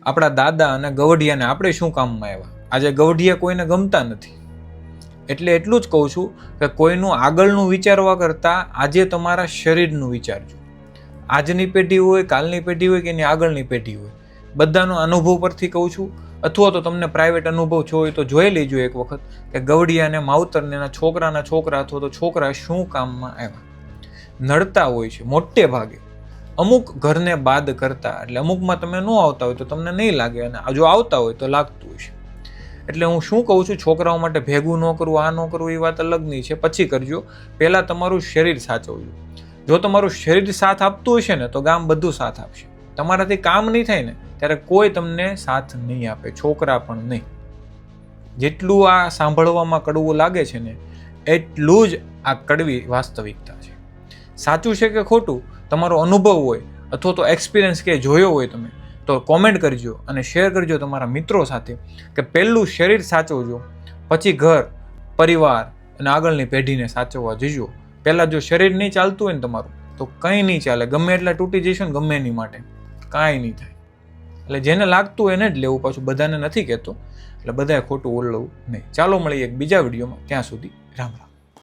આપણા દાદા અને ગવઢિયાને આપણે શું કામમાં આવ્યા? આજે ગવઢિયા કોઈને ગમતા નથી. એટલે એટલું જ કહું છું કે કોઈનું આગળનું વિચારવા કરતાં આજે તમારા શરીરનું વિચારજો. આજની પેઢી હોય, કાલની પેઢી હોય કે એની આગળની પેઢી હોય, બધાનો અનુભવ પરથી કહું છું. અથવા તો તમને પ્રાઇવેટ અનુભવ છો હોય તો જોઈ લેજો એક વખત કે ગવડિયા અને માવતરને એના છોકરાના છોકરા અથવા તો છોકરા શું કામમાં આવ્યા. નડતા હોય છે મોટે ભાગે, અમુક ઘરને બાદ કરતા. એટલે અમુકમાં તમે ન આવતા હોય તો તમને નહીં લાગે, અને જો આવતા હોય તો લાગતું હોય છે. એટલે હું શું કહું છું, છોકરાઓ માટે ભેગું ન કરવું, આ ન કરવું, એ વાત અલગની છે, પછી કરજો. પહેલાં તમારું શરીર સાચવજો. જો તમારું શરીર સાથ આપતું હશે ને તો ગામ બધું સાથ આપશે. તમારાથી કામ નહીં થાય ને ત્યારે કોઈ તમને સાથ નહીં આપે, છોકરા પણ નહીં. જેટલું આ સાંભળવામાં કડવું લાગે છે ને એટલું જ આ કડવી વાસ્તવિકતા છે. સાચું છે કે ખોટું તમારો અનુભવ હોય અથવા તો એક્સપિરિયન્સ કે જોયો હોય તમે તો કોમેન્ટ કરજો અને શેર કરજો તમારા મિત્રો સાથે કે પહેલું શરીર સાચવજો, પછી ઘર, પરિવાર અને આગળની પેઢીને સાચવવા જજો. પહેલાં જો શરીર નહીં ચાલતું હોય ને તમારું તો કંઈ નહીં ચાલે. ગમે એટલા તૂટી જઈશું ને ગમે એની માટે કાંઈ નહીં થાય. એટલે જેને લાગતું હોય એને જ લેવું, પાછું બધાને નથી કહેતો. એટલે બધાએ ખોટું ઓલવું નહીં. ચાલો મળીએ એક બીજા વિડીયોમાં. ત્યાં સુધી રામ રામ.